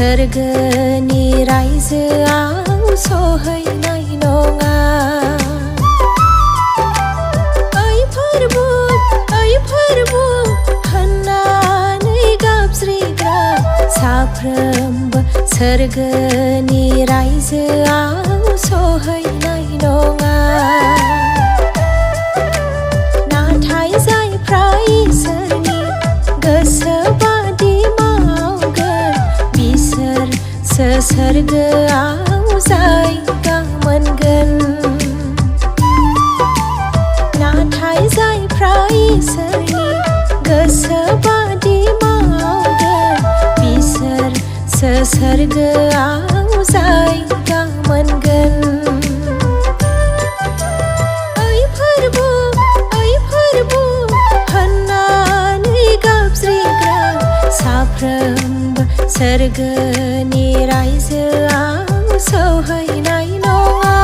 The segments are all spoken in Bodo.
सोरगोनि रायजोआव सहैनाय नङा। ओइ फोरबु होननानै गाबज्रिग्रा साफ्रोमबो सोरगोनि रायजोआव सहैनाय नङा। नाथाय जायफ्रा इसोरनि गोसो बादि मावगोन बिसोरसो सोरगोआव जायगा मोनगोन। नाथाय जायफ्रा इसोरनि गोसो बादि मावगोन बिसोरसो सोरगोआव जायगा मोनगोन। ओइ फोरबु होननानै गाबज्रिग्रा साफ्रोमबो सोरगोनि रायजोआव सहैनाय नङा।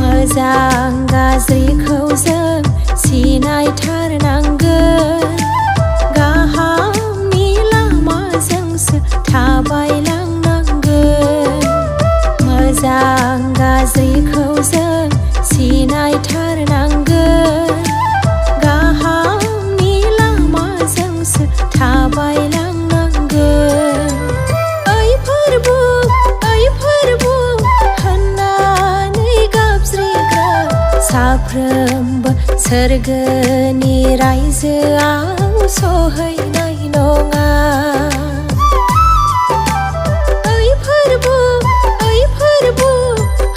मोजां गाज्रिखौ जों सिनायथारनांगोन। गाहामनि लामाजोंसो थाबायलांनांगोन। मोजां गाज्रिखौ जों सिनायथारनांगोन। गाहामनि लामाजोंसो थाबायलांनांगोन। ओइ फोरबु साफ्रोमबो सोरगोनि रायजोआव सहैनाय नङा। ओइ फोरबु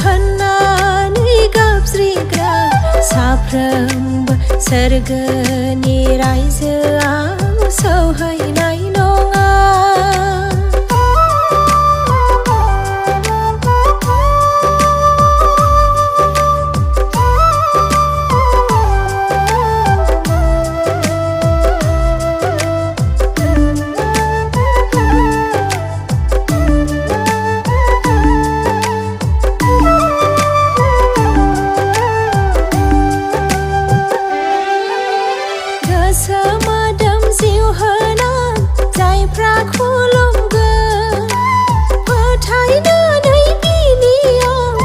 होननानै गाबज्रिग्रा साफ्रोमबो सोरगोनि रायजोआव सहैनाय नङा। गोसो मोदोम जिउ होना जायफ्रा खुलुमगोन फोथायनानै बिनियाव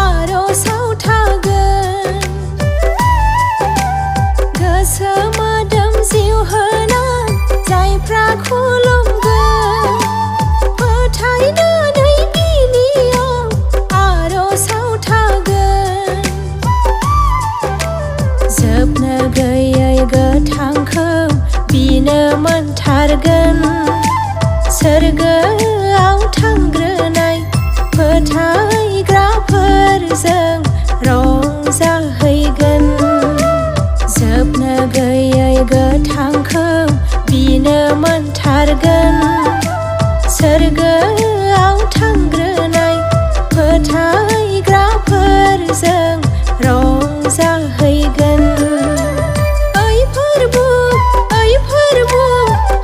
आर'जाव थागोन। गोसो मोदोम जिउ होना जायफ्रा खुलुमगोन फोथायनानै बिनियाव आर'जाव थागोन। जोबनो गैयै गोथांखौ बिनो मोनथारगोन। सोरगोआव थांग्रोनाय फोथायग्राफोरजों रंजाहैगोन। जोबनो गैयै गोथांखौ बिनो मोनथारगोन। सोरगोआव थांग्रोनाय फोथायग्राफोरजों रंजाहैगोन। ओइ फोरबु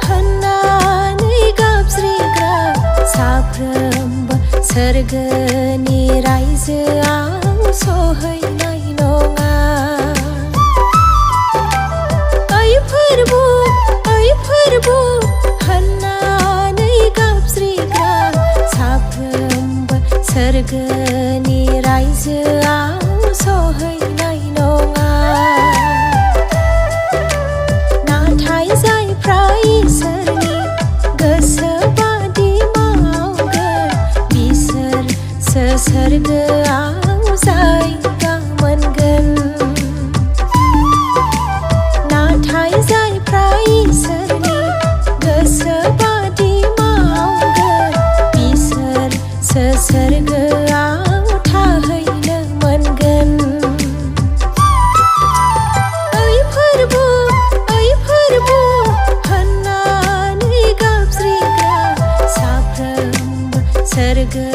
होननानै गाबज्रिग्रा साफ्रोमबो सोरगोनि रायजोआव सहैनाय नङा। ओइ फोरबु होननानै गाबज्रिग्रा साफ्रोमबो सोरगोनि रायजोआव सहैनाय नङा। नाथाय जायफ्रा इसोरनि सोरगोआव जायगा मोनगोन नाथाय जायफ्रा इसोरनि गोसो बादि मावगोन बिसोरसो सोरगोआव थाहैनो मोनगोन ओइ फोरबु होननानै गाबज्रिग्रा साफ्रोमबो सोरगो